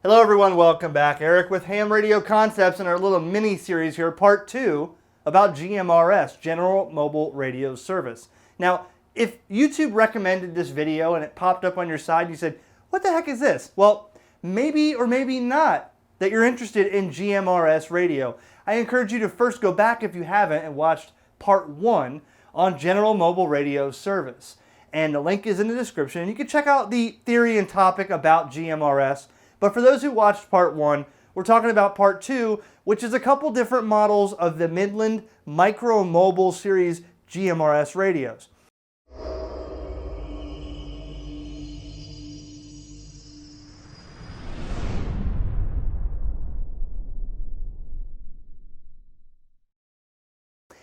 Hello everyone, welcome back. Eric with HamRadioConcepts in our little mini-series here, part 2, about GMRS, General Mobile Radio Service. Now, if YouTube recommended this video and it popped up on your side, you said, what the heck is this? Well, maybe or maybe not that you're interested in GMRS radio. I encourage you to first go back if you haven't and watched part 1 on General Mobile Radio Service. And the link is in the description. And you can check out the theory and topic about GMRS. But for those who watched part 1, we're talking about part 2, which is a couple different models of the Midland Micromobile series GMRS radios.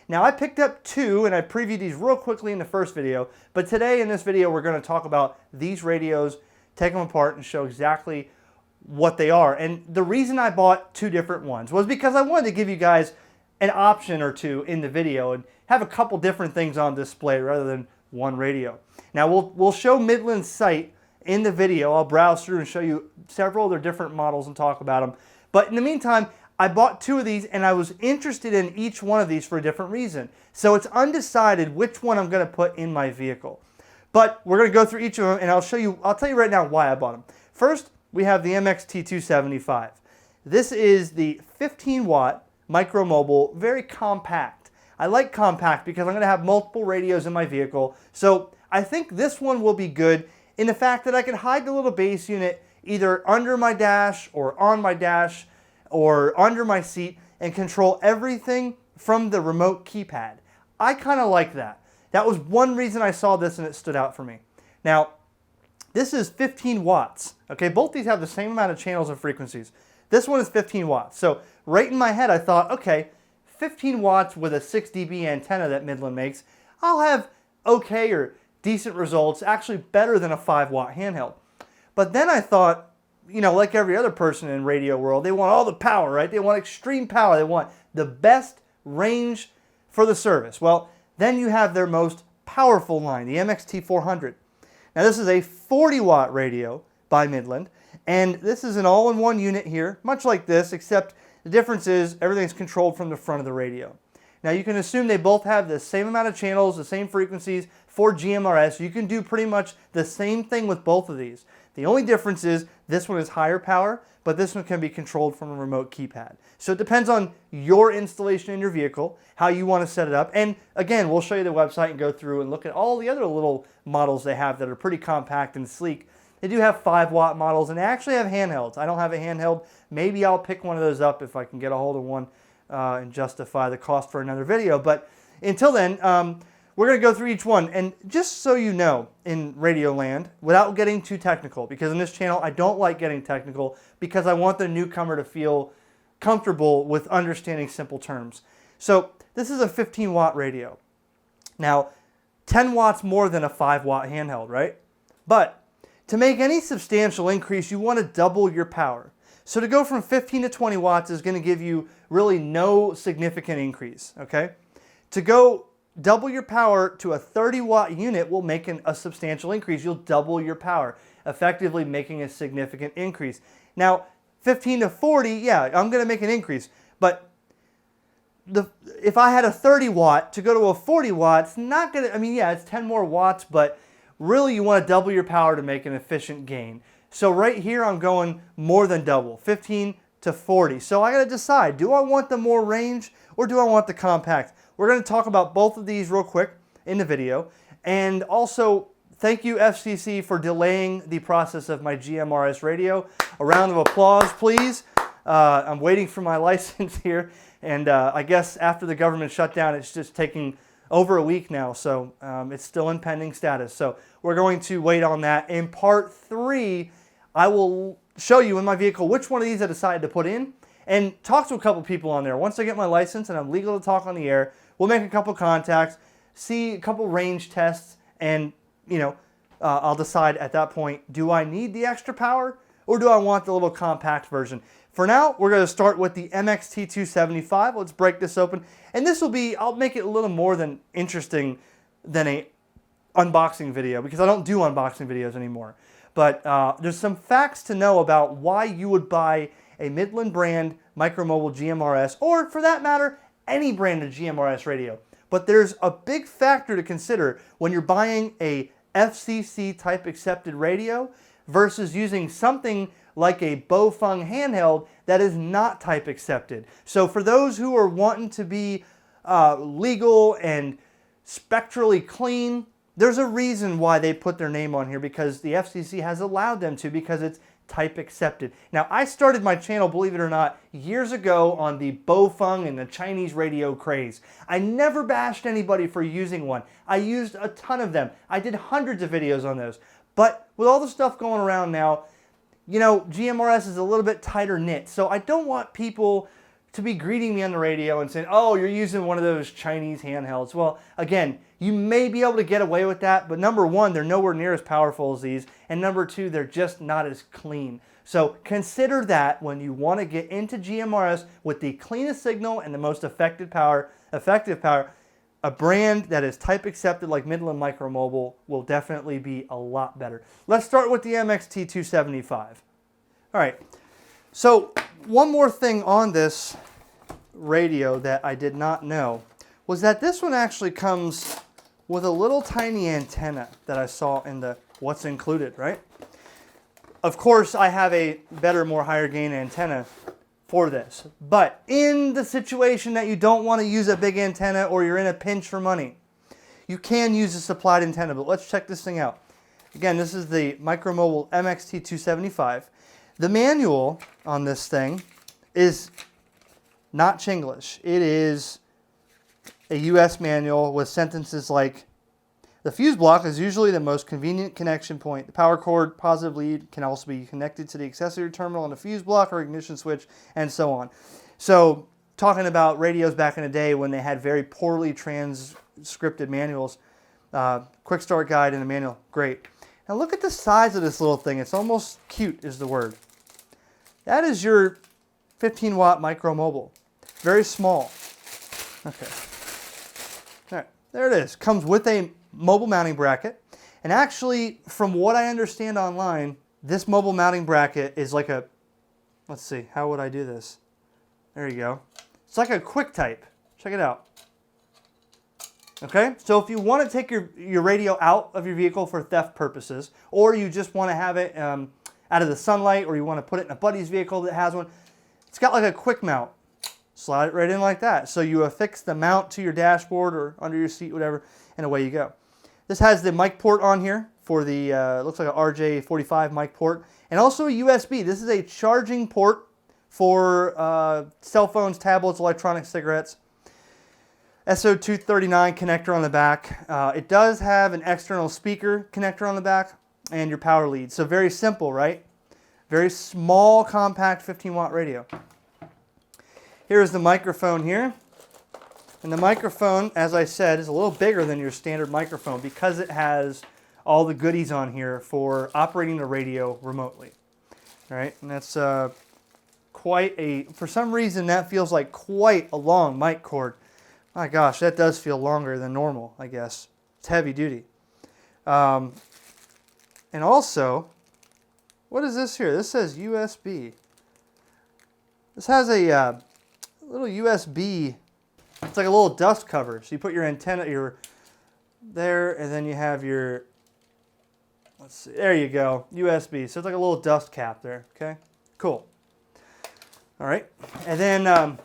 Now I picked up 2 and I previewed these real quickly in the first video, but today in this video we're going to talk about these radios, take them apart and show exactly what they are. And the reason I bought 2 different ones was because I wanted to give you guys an option or 2 in the video and have a couple different things on display rather than one radio. Now we'll show Midland's site in the video. I'll browse through and show you several of their different models and talk about them. But in the meantime, I bought 2 of these and I was interested in each one of these for a different reason. So it's undecided which one I'm going to put in my vehicle. But we're going to go through each of them and I'll tell you right now why I bought them. First, we have the MXT275. This is the 15-watt Micromobile, very compact. I like compact because I'm going to have multiple radios in my vehicle. So I think this one will be good in the fact that I can hide the little base unit either under my dash or on my dash or under my seat and control everything from the remote keypad. I kind of like that. That was one reason I saw this and it stood out for me. Now, this is 15 watts. Okay, both these have the same amount of channels and frequencies. This one is 15 watts. So right in my head I thought, okay, 15 watts with a 6 dB antenna that Midland makes, I'll have okay or decent results, actually better than a 5-watt handheld. But then I thought, you know, like every other person in radio world, they want all the power, right? They want extreme power. They want the best range for the service. Well, then you have their most powerful line, the MXT400. Now this is a 40-watt radio by Midland, and this is an all-in-one unit here, much like this, except the difference is everything's controlled from the front of the radio. Now you can assume they both have the same amount of channels, the same frequencies for GMRS. You can do pretty much the same thing with both of these. The only difference is this one is higher power, but this one can be controlled from a remote keypad. So it depends on your installation in your vehicle, how you want to set it up. And again, we'll show you the website and go through and look at all the other little models they have that are pretty compact and sleek. They do have 5-watt models and they actually have handhelds. I don't have a handheld. Maybe I'll pick one of those up if I can get a hold of one and justify the cost for another video. But until then, we're going to go through each one. And just so you know, in Radio Land, without getting too technical, because in this channel I don't like getting technical because I want the newcomer to feel comfortable with understanding simple terms. So this is a 15-watt radio. Now, 10 watts more than a 5-watt handheld, right? But to make any substantial increase, you want to double your power. So to go from 15 to 20 watts is going to give you really no significant increase, okay? To go double your power to a 30-watt unit will make a substantial increase. You'll double your power, effectively making a significant increase. Now, 15 to 40, yeah, I'm going to make an increase. But if I had a 30-watt to go to a 40-watt, it's not going to, I mean, yeah, it's 10 more watts, but really you want to double your power to make an efficient gain. So right here I'm going more than double, 15 to 40. So I got to decide, do I want the more range or do I want the compact? We're going to talk about both of these real quick in the video. And also, thank you FCC for delaying the process of my GMRS radio. A round of applause, please. I'm waiting for my license here. And I guess after the government shutdown, it's just taking over a week now. So it's still in pending status. So we're going to wait on that. In part 3, I will show you in my vehicle which one of these I decided to put in and talk to a couple people on there. Once I get my license and I'm legal to talk on the air, we'll make a couple contacts, see a couple range tests, and you know, I'll decide at that point, do I need the extra power or do I want the little compact version? For now, we're going to start with the MXT275. Let's break this open. And this will be, I'll make it a little more than interesting than a unboxing video because I don't do unboxing videos anymore. But there's some facts to know about why you would buy a Midland brand Micromobile GMRS, or for that matter, any brand of GMRS radio. But there's a big factor to consider when you're buying a FCC type accepted radio versus using something like a Bofeng handheld that is not type accepted. So for those who are wanting to be legal and spectrally clean, there's a reason why they put their name on here, because the FCC has allowed them to, because it's type accepted. Now, I started my channel, believe it or not, years ago on the Bofeng and the Chinese radio craze. I never bashed anybody for using one. I used a ton of them. I did hundreds of videos on those. But with all the stuff going around now, you know, GMRS is a little bit tighter knit. So I don't want people to be greeting me on the radio and saying, oh, you're using one of those Chinese handhelds. Well, again, you may be able to get away with that, but number one, they're nowhere near as powerful as these, and number two, they're just not as clean. So consider that when you want to get into GMRS with the cleanest signal and the most effective power, a brand that is type accepted like Midland Micromobile will definitely be a lot better. Let's start with the MXT275. All right, so one more thing on this radio that I did not know was that this one actually comes with a little tiny antenna that I saw in the what's included, right? Of course, I have a better, more higher gain antenna for this. But in the situation that you don't want to use a big antenna or you're in a pinch for money, you can use a supplied antenna. But let's check this thing out. Again, this is the Micromobile MXT275. The manual on this thing is not Chinglish. It is a US manual with sentences like, the fuse block is usually the most convenient connection point. The power cord positive lead can also be connected to the accessory terminal on the fuse block or ignition switch, and so on. So talking about radios back in the day when they had very poorly transcripted manuals, quick start guide and a manual, great. Now look at the size of this little thing. It's almost cute is the word. That is your 15 watt Micromobile. Very small. Okay. All right, there it is. Comes with a mobile mounting bracket. And actually, from what I understand online, this mobile mounting bracket is like a, let's see, how would I do this? There you go. It's like a quick type. Check it out. Okay, so if you want to take your radio out of your vehicle for theft purposes, or you just want to have it out of the sunlight, or you want to put it in a buddy's vehicle that has one, it's got like a quick mount. Slide it right in like that. So you affix the mount to your dashboard or under your seat, whatever, and away you go. This has the mic port on here for the, looks like an RJ45 mic port, and also a USB. This is a charging port for cell phones, tablets, electronic cigarettes. SO239 connector on the back. It does have an external speaker connector on the back and your power lead. So very simple, right? Very small, compact 15 watt radio. Here's the microphone here. And the microphone, as I said, is a little bigger than your standard microphone because it has all the goodies on here for operating the radio remotely. All right, and that's quite a, for some reason that feels like quite a long mic cord. My gosh, that does feel longer than normal, I guess. It's heavy duty. And also, what is this here? This says USB. This has a little USB. It's like a little dust cover. So you put your antenna there, and then you have your, let's see, there you go, USB. So it's like a little dust cap there, okay? Cool. All right, and then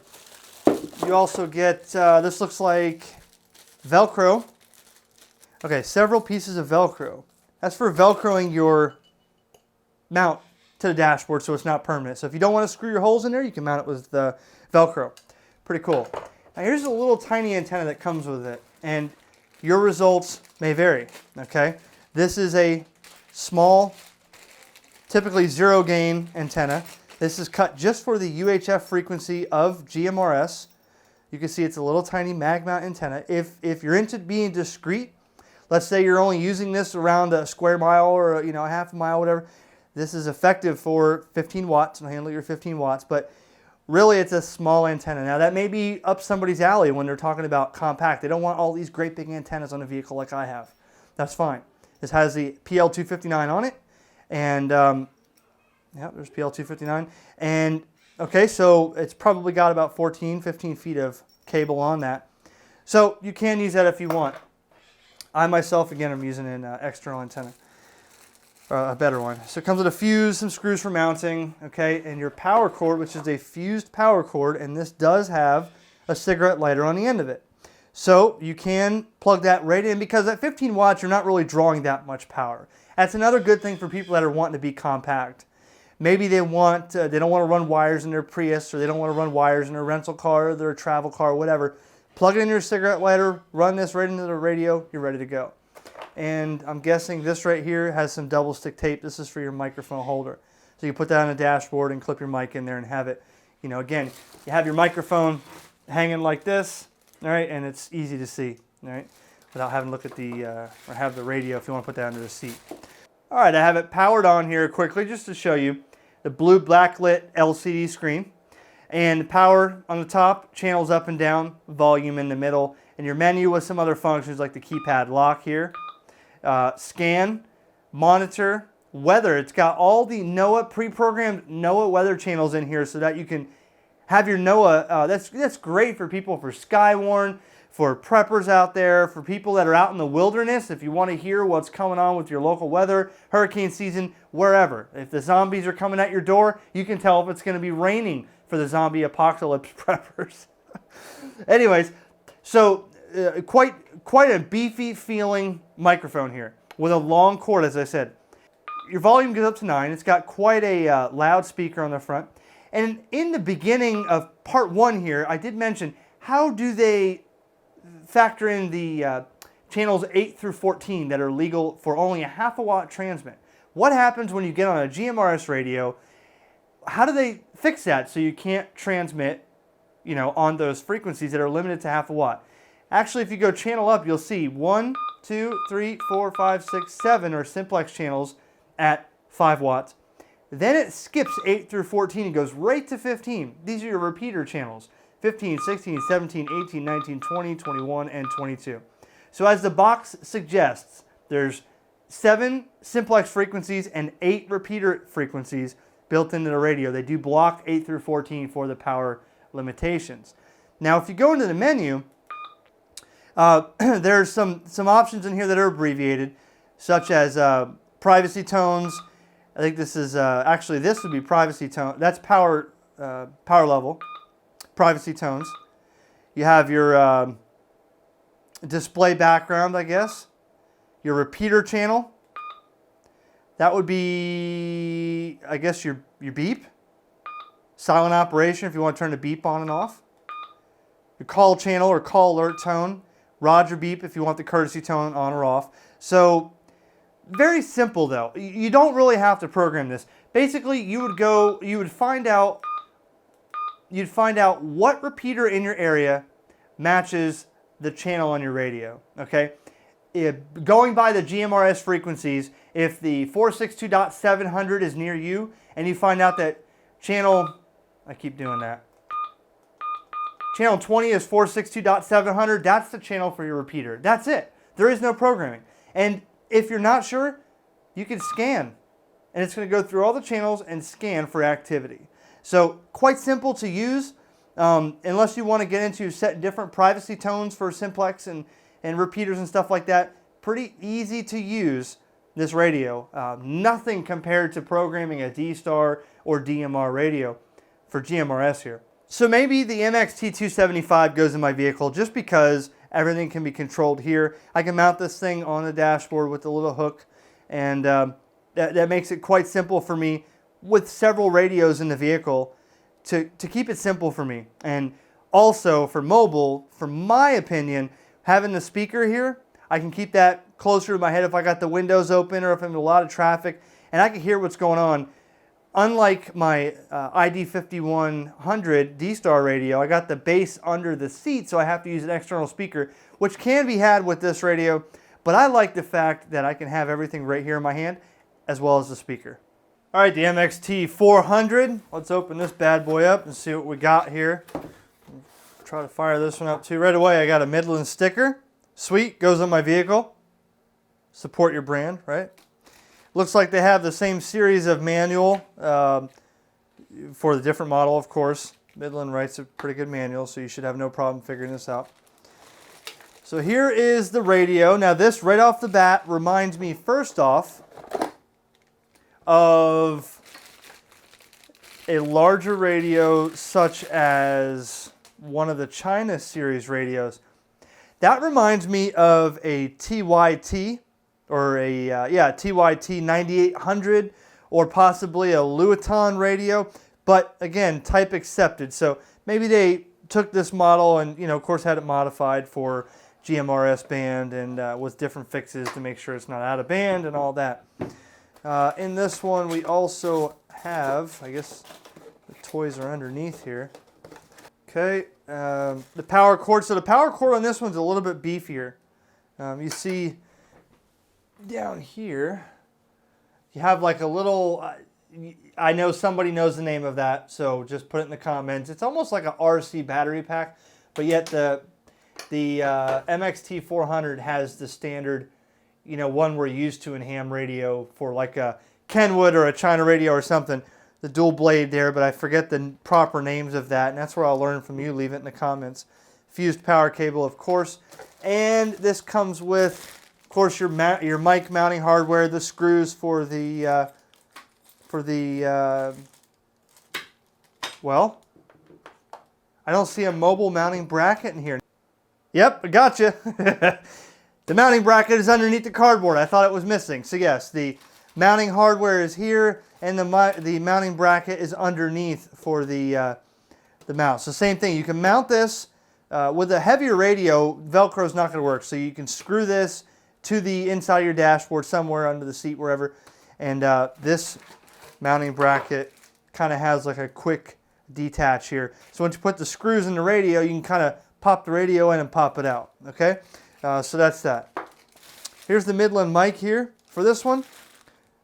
you also get, this looks like Velcro. Okay, several pieces of Velcro. That's for Velcroing your mount to the dashboard so it's not permanent. So if you don't want to screw your holes in there, you can mount it with the Velcro. Pretty cool. Now here's a little tiny antenna that comes with it, and your results may vary, okay? This is a small, typically zero gain antenna. This is cut just for the UHF frequency of GMRS. You can see it's a little tiny mag mount antenna. If you're into being discreet, let's say you're only using this around a square mile or a half a mile, whatever, this is effective for 15 watts, and handle your 15 watts, but really it's a small antenna. Now that may be up somebody's alley when they're talking about compact. They don't want all these great big antennas on a vehicle like I have. That's fine. This has the PL259 on it, And yeah, there's PL259. And okay, so it's probably got about 14, 15 feet of cable on that. So you can use that if you want. I myself, again, am using an external antenna, a better one. So it comes with a fuse, some screws for mounting, okay, and your power cord, which is a fused power cord, and this does have a cigarette lighter on the end of it. So you can plug that right in, because at 15 watts, you're not really drawing that much power. That's another good thing for people that are wanting to be compact. Maybe they don't want to run wires in their Prius, or they don't want to run wires in their rental car or their travel car, whatever. Plug it in your cigarette lighter, run this right into the radio, you're ready to go. And I'm guessing this right here has some double stick tape. This is for your microphone holder. So you put that on the dashboard and clip your mic in there and have it, you know, again, you have your microphone hanging like this, all right, and it's easy to see, all right, without having to look at the, or have the radio if you want to put that under the seat. All right, I have it powered on here quickly just to show you the blue backlit LCD screen. And power on the top, channels up and down, volume in the middle, and your menu with some other functions like the keypad lock here. Scan, monitor, weather. It's got all the NOAA, pre-programmed NOAA weather channels in here so that you can have your NOAA. That's great for people for Skywarn, for preppers out there, for people that are out in the wilderness. If you want to hear what's going on with your local weather, hurricane season, wherever. If the zombies are coming at your door, you can tell if it's going to be raining for the zombie apocalypse preppers. Anyways, so quite a beefy feeling microphone here with a long cord, as I said. Your volume goes up to 9. It's got quite a loud speaker on the front. And in the beginning of part 1 here, I did mention how do they factor in the channels 8 through 14 that are legal for only a half a watt transmit. What happens when you get on a GMRS radio? How do they fix that so you can't transmit, you know, on those frequencies that are limited to half a watt? Actually, if you go channel up, you'll see 1, 2, 3, 4, 5, 6, 7 are simplex channels at 5 watts. Then it skips 8 through 14 and goes right to 15. These are your repeater channels. 15, 16, 17, 18, 19, 20, 21, and 22. So as the box suggests, there's 7 simplex frequencies and 8 repeater frequencies built into the radio. They do block 8 through 14 for the power limitations. Now, if you go into the menu, there's some options in here that are abbreviated, such as privacy tones. I think this is, actually this would be privacy tone. That's power level, privacy tones. You have your display background, I guess. Your repeater channel. That would be, I guess, your beep. Silent operation if you want to turn the beep on and off. Your call channel or call alert tone. Roger beep if you want the courtesy tone on or off. So, very simple though. You don't really have to program this. Basically, you would find out what repeater in your area matches the channel on your radio, okay? Going by the GMRS frequencies, if the 462.700 is near you and you find out that channel, I keep doing that, channel 20 is 462.700, that's the channel for your repeater. That's it. There is no programming. And if you're not sure, you can scan. And it's going to go through all the channels and scan for activity. So quite simple to use, unless you want to get into set different privacy tones for simplex and repeaters and stuff like that. Pretty easy to use this radio. Nothing compared to programming a D-Star or DMR radio for GMRS here. So maybe the MXT275 goes in my vehicle just because everything can be controlled here. I can mount this thing on the dashboard with a little hook, and that makes it quite simple for me with several radios in the vehicle to keep it simple for me. And also for mobile, for my opinion, having the speaker here, I can keep that closer to my head if I got the windows open or if I'm in a lot of traffic, and I can hear what's going on. Unlike my ID5100 D-Star radio, I got the bass under the seat, so I have to use an external speaker, which can be had with this radio, but I like the fact that I can have everything right here in my hand, as well as the speaker. All right, the MXT400. Let's open this bad boy up and see what we got here. Try to fire this one up too. Right away, I got a Midland sticker. Sweet, goes on my vehicle. Support your brand, right? Looks like they have the same series of manual for the different model, of course. Midland writes a pretty good manual, so you should have no problem figuring this out. So here is the radio. Now this, right off the bat, reminds me first off of a larger radio such as one of the China series radios. That reminds me of a TYT, or a TYT 9800, or possibly a Luiton radio, but again, type accepted. So maybe they took this model and, of course, had it modified for GMRS band and with different fixes to make sure it's not out of band and all that. In this one, we also have, I guess the toys are underneath here. Okay, the power cord. So the power cord on this one's a little bit beefier. You see down here, you have like a little, I know somebody knows the name of that, so just put it in the comments. It's almost like a RC battery pack, but yet the MXT400 has the standard, one we're used to in ham radio for like a Kenwood or a China radio or something. The dual blade there, but I forget the proper names of that, and that's where I'll learn from you. Leave it in the comments. Fused power cable, of course. And this comes with, of course, your mic mounting hardware, the screws for the, well, I don't see a mobile mounting bracket in here. Yep, I gotcha. The mounting bracket is underneath the cardboard. I thought it was missing. So yes, the mounting hardware is here, and the mounting bracket is underneath for the mount. So same thing. You can mount this with a heavier radio. Velcro is not going to work. So you can screw this to the inside of your dashboard somewhere under the seat, wherever. And this mounting bracket kind of has like a quick detach here. So once you put the screws in the radio, you can kind of pop the radio in and pop it out. Okay, so that's that. Here's the Midland mic here for this one,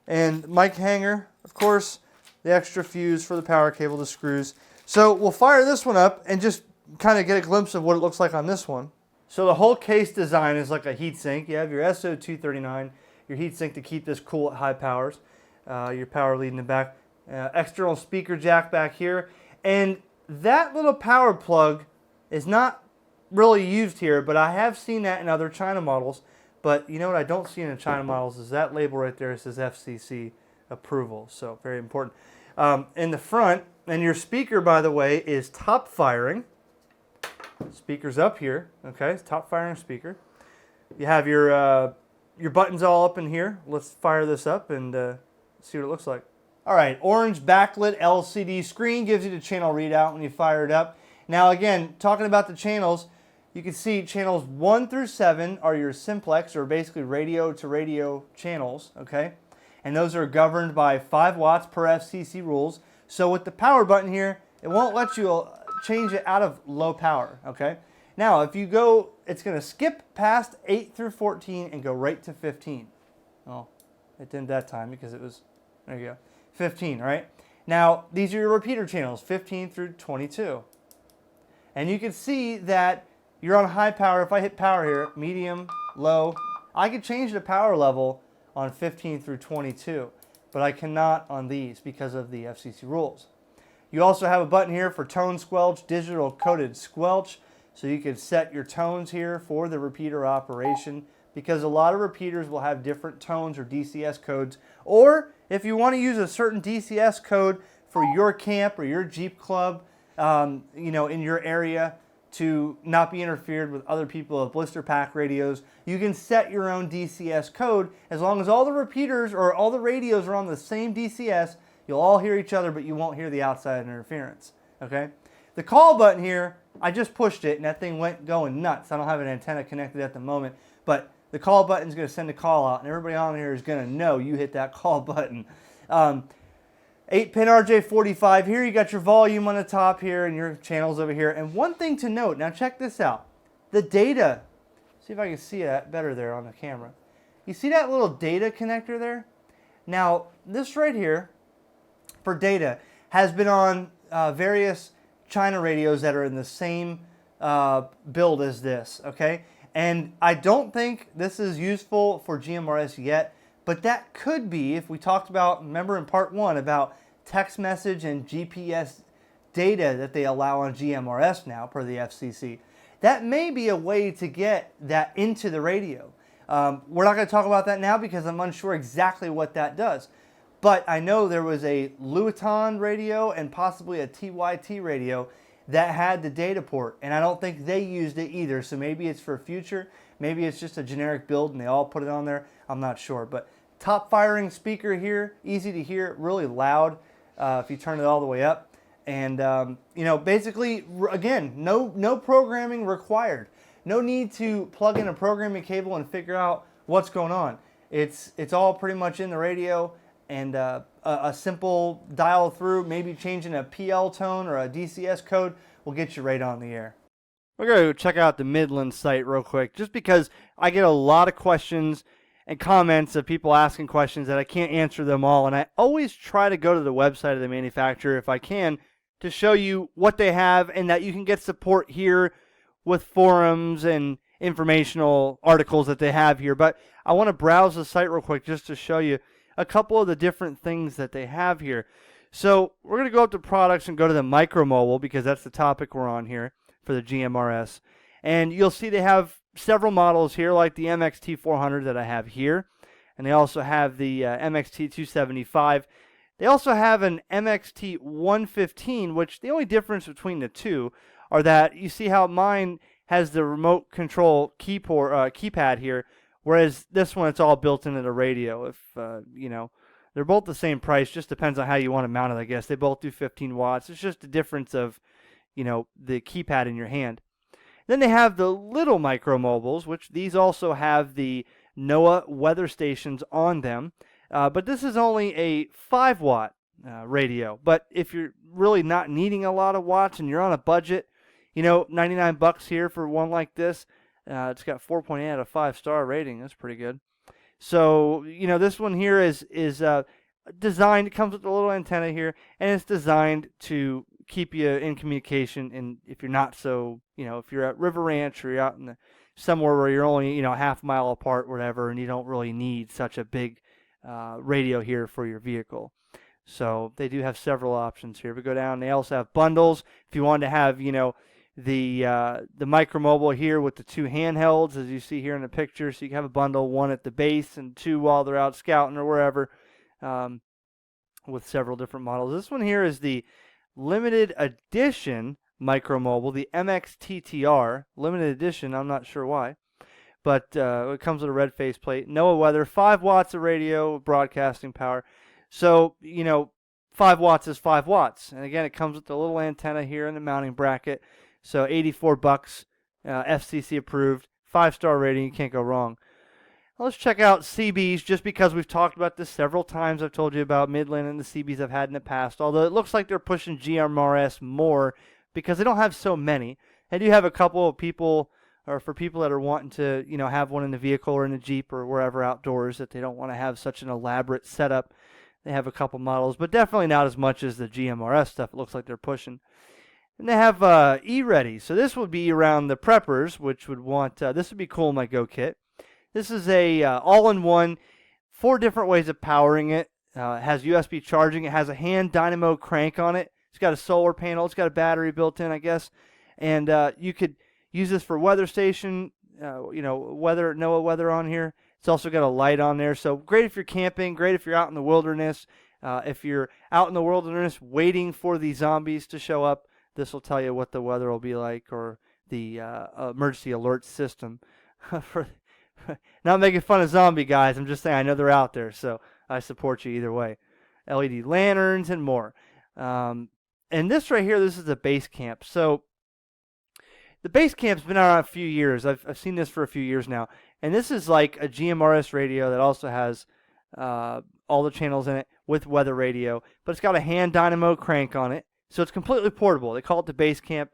and mic hanger, of course, the extra fuse for the power cable, the screws. So we'll fire this one up and just kind of get a glimpse of what it looks like on this one. So the whole case design is like a heatsink. You have your SO239, your heatsink to keep this cool at high powers, your power lead in the back, external speaker jack back here, and that little power plug is not really used here, but I have seen that in other China models. But you know what I don't see in the China models is that label right there. It says FCC approval, so very important. In the front, and your speaker, by the way, is top firing. Speaker's up here, okay, it's top firing speaker. You have your buttons all up in here. Let's fire this up and see what it looks like. All right, orange backlit LCD screen gives you the channel readout when you fire it up. Now again, talking about the channels, you can see channels 1 through 7 are your simplex, or basically radio to radio channels, okay? And those are governed by 5 watts per FCC rules. So with the power button here, it won't let you change it out of low power, okay? Now, if you go, it's going to skip past 8 through 14 and go right to 15. Oh, it didn't that time because it was, there you go, 15, right? Now, these are your repeater channels, 15 through 22. And you can see that you're on high power. If I hit power here, medium, low, I could change the power level on 15 through 22, but I cannot on these because of the FCC rules. You also have a button here for tone squelch, digital coded squelch, so you can set your tones here for the repeater operation, because a lot of repeaters will have different tones or DCS codes, or if you want to use a certain DCS code for your camp or your Jeep club, in your area, to not be interfered with other people of blister pack radios, you can set your own DCS code. As long as all the repeaters or all the radios are on the same DCS, you'll all hear each other, but you won't hear the outside interference, okay? The call button here, I just pushed it and that thing went going nuts. I don't have an antenna connected at the moment, but the call button is going to send a call out, and everybody on here is going to know you hit that call button. 8-pin RJ45 here. You got your volume on the top here and your channels over here. And one thing to note, now check this out. The data, see if I can see that better there on the camera. You see that little data connector there? Now, this right here for data has been on various China radios that are in the same build as this, okay? And I don't think this is useful for GMRS yet, But that could be, if we talked about, remember in part 1, about text message and GPS data that they allow on GMRS now per the FCC, that may be a way to get that into the radio. We're not going to talk about that now because I'm unsure exactly what that does. But I know there was a Luton radio and possibly a TYT radio that had the data port, and I don't think they used it either. So maybe it's for future, maybe it's just a generic build and they all put it on there. I'm not sure. But top firing speaker here, easy to hear, really loud if you turn it all the way up. And basically, again, no programming required. No need to plug in a programming cable and figure out what's going on. It's all pretty much in the radio, and a simple dial through, maybe changing a PL tone or a DCS code will get you right on the air. We're going to check out the Midland site real quick, just because I get a lot of questions and comments of people asking questions that I can't answer them all, and I always try to go to the website of the manufacturer if I can to show you what they have and that you can get support here with forums and informational articles that they have here. But I want to browse the site real quick just to show you a couple of the different things that they have here. So we're going to go up to products and go to the Micromobile because that's the topic we're on here for the GMRS. And you'll see they have several models here like the MXT400 that I have here. And they also have the MXT275. They also have an MXT115, which the only difference between the two are that you see how mine has the remote control keypad here, whereas this one, it's all built into the radio. If they're both the same price, just depends on how you want to mount it, I guess. They both do 15 watts. It's just a difference of, the keypad in your hand. Then they have the little Micromobiles, which these also have the NOAA weather stations on them. But this is only a 5-watt radio. But if you're really not needing a lot of watts and you're on a budget, $99 here for one like this. It's got 4.8 out of 5-star rating. That's pretty good. So, this one here is designed, it comes with a little antenna here, and it's designed to keep you in communication. And if you're not so, if you're at River Ranch or you're out in somewhere where you're only, half a mile apart, whatever, and you don't really need such a big radio here for your vehicle. So they do have several options here. We go down, they also have bundles. If you want to have, the Micromobile here with the 2 handhelds, as you see here in the picture, so you can have a bundle, 1 at the base and 2 while they're out scouting or wherever, with several different models. This one here is the limited edition Micromobile, the MXTTR limited edition. I'm not sure why, but it comes with a red faceplate, NOAA weather, 5 watts of radio broadcasting power. So 5 watts is 5 watts, and again, it comes with the little antenna here in the mounting bracket. So $84, FCC approved, 5-star rating, you can't go wrong. Now let's check out CBs, just because we've talked about this several times. I've told you about Midland and the CBs I've had in the past, although it looks like they're pushing GMRS more because they don't have so many. They do have a couple of people, or for people that are wanting to, have one in the vehicle or in the Jeep or wherever outdoors, that they don't want to have such an elaborate setup. They have a couple models, but definitely not as much as the GMRS stuff it looks like they're pushing. And they have E-Ready. So this would be around the preppers, which would want, this would be cool in my Go Kit. This is a all-in-one, 4 different ways of powering it. It has USB charging. It has a hand dynamo crank on it. It's got a solar panel. It's got a battery built in, I guess. And you could use this for weather station, NOAA weather on here. It's also got a light on there. So great if you're camping, great if you're out in the wilderness. If you're out in the wilderness waiting for the zombies to show up, this will tell you what the weather will be like, or the emergency alert system. Not making fun of zombie guys. I'm just saying I know they're out there, so I support you either way. LED lanterns and more. And this right here, this is the base camp. So the base camp's been out a few years. I've seen this for a few years now. And this is like a GMRS radio that also has all the channels in it with weather radio. But it's got a hand dynamo crank on it. So it's completely portable. They call it the base camp.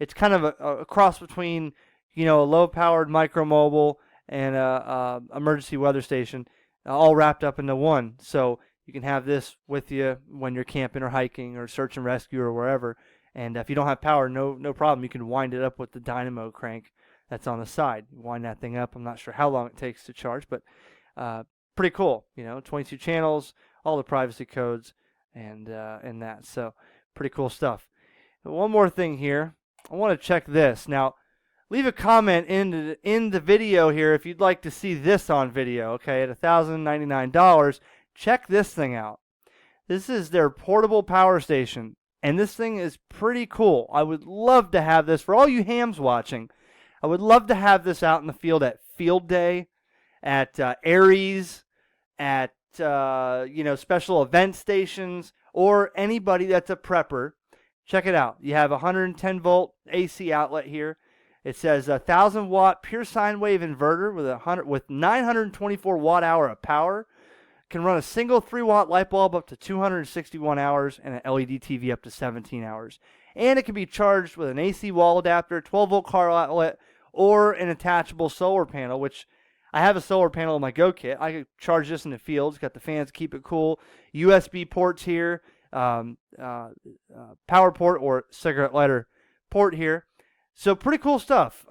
It's kind of a cross between, a low-powered Micromobile and a emergency weather station, all wrapped up into one. So you can have this with you when you're camping or hiking or search and rescue or wherever. And if you don't have power, no problem. You can wind it up with the dynamo crank that's on the side. You wind that thing up. I'm not sure how long it takes to charge, but pretty cool. 22 channels, all the privacy codes, and that. So pretty cool stuff. One more thing here. I want to check this. Now, leave a comment in the video here if you'd like to see this on video. Okay, at $1,099, check this thing out. This is their portable power station, and this thing is pretty cool. I would love to have this for all you hams watching. I would love to have this out in the field at field day, at Aries, at special event stations, or anybody that's a prepper. Check it out. You have a 110 volt AC outlet here. It says a 1,000 watt pure sine wave inverter with 924 watt hour of power. Can run a single 3 watt light bulb up to 261 hours and an LED TV up to 17 hours. And it can be charged with an AC wall adapter, 12 volt car outlet, or an attachable solar panel, which I have a solar panel in my Go kit. I could charge this in the field. It's got the fans to keep it cool. USB ports here, power port or cigarette lighter port here. So pretty cool stuff.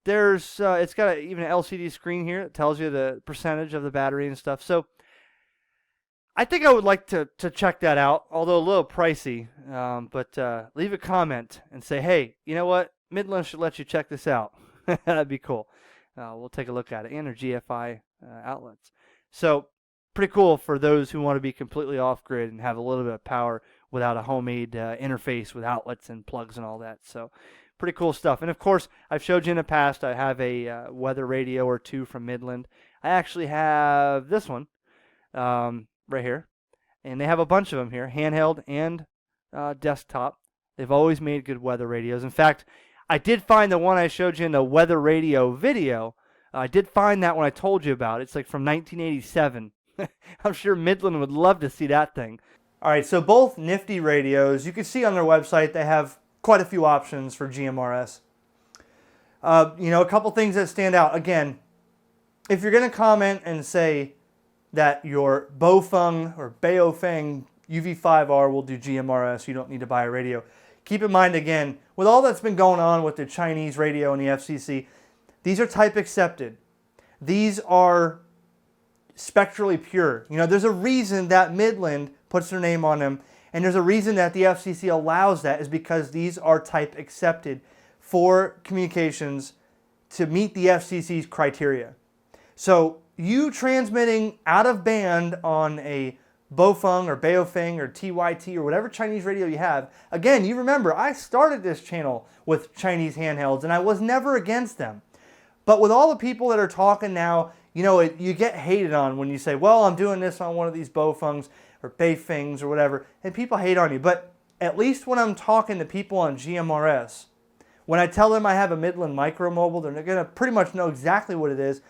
There's it's got even an LCD screen here that tells you the percentage of the battery and stuff. So I think I would like to check that out, although a little pricey. But leave a comment and say, hey, you know what? Midland should let you check this out. That'd be cool. We'll take a look at it, and their GFI outlets. So pretty cool for those who want to be completely off-grid and have a little bit of power without a homemade interface with outlets and plugs and all that. So pretty cool stuff. And, of course, I've showed you in the past I have a weather radio or two from Midland. I actually have this one right here, and they have a bunch of them here, handheld and desktop. They've always made good weather radios. In fact, I did find the one I showed you in the weather radio video. I did find that one I told you about. It's like from 1987. I'm sure Midland would love to see that thing. All right, so both nifty radios. You can see on their website they have quite a few options for GMRS. A couple things that stand out. Again, if you're going to comment and say that your Baofeng or Baofeng UV5R will do GMRS, you don't need to buy a radio. Keep in mind, again, with all that's been going on with the Chinese radio and the FCC, these are type accepted. These are spectrally pure. There's a reason that Midland puts their name on them, and there's a reason that the FCC allows that, is because these are type accepted for communications to meet the FCC's criteria. So you transmitting out of band on a Baofeng or Baofeng or TYT or whatever Chinese radio you have, again, you remember I started this channel with Chinese handhelds and I was never against them. But with all the people that are talking now, you get hated on when you say, well, I'm doing this on one of these Baofengs or Baofengs or whatever, and people hate on you. But at least when I'm talking to people on GMRS, when I tell them I have a Midland Micromobile, they're going to pretty much know exactly what it is,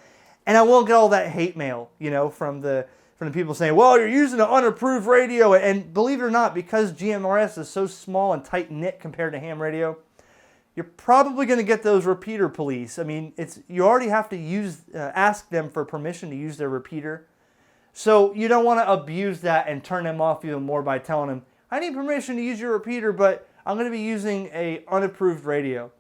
and I won't get all that hate mail, from the people saying, well, you're using an unapproved radio. And believe it or not, because GMRS is so small and tight-knit compared to ham radio, you're probably going to get those repeater police. I mean, you already have to ask them for permission to use their repeater. So you don't want to abuse that and turn them off even more by telling them, I need permission to use your repeater, but I'm going to be using a unapproved radio.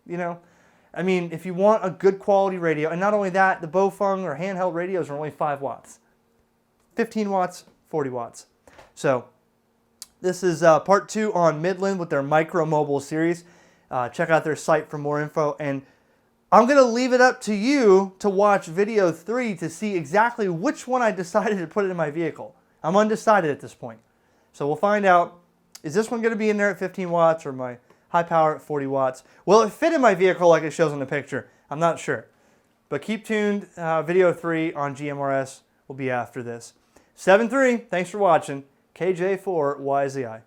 I mean, if you want a good quality radio, and not only that, the Baofeng or handheld radios are only 5 watts. 15 watts, 40 watts. So this is part 2 on Midland with their Micromobile series. Check out their site for more info. And I'm going to leave it up to you to watch video 3 to see exactly which one I decided to put in my vehicle. I'm undecided at this point. So we'll find out, is this one going to be in there at 15 watts or my high power at 40 watts? Will it fit in my vehicle like it shows in the picture? I'm not sure. But keep tuned. Video 3 on GMRS will be after this. 7-3, thanks for watching. KJ4YZI.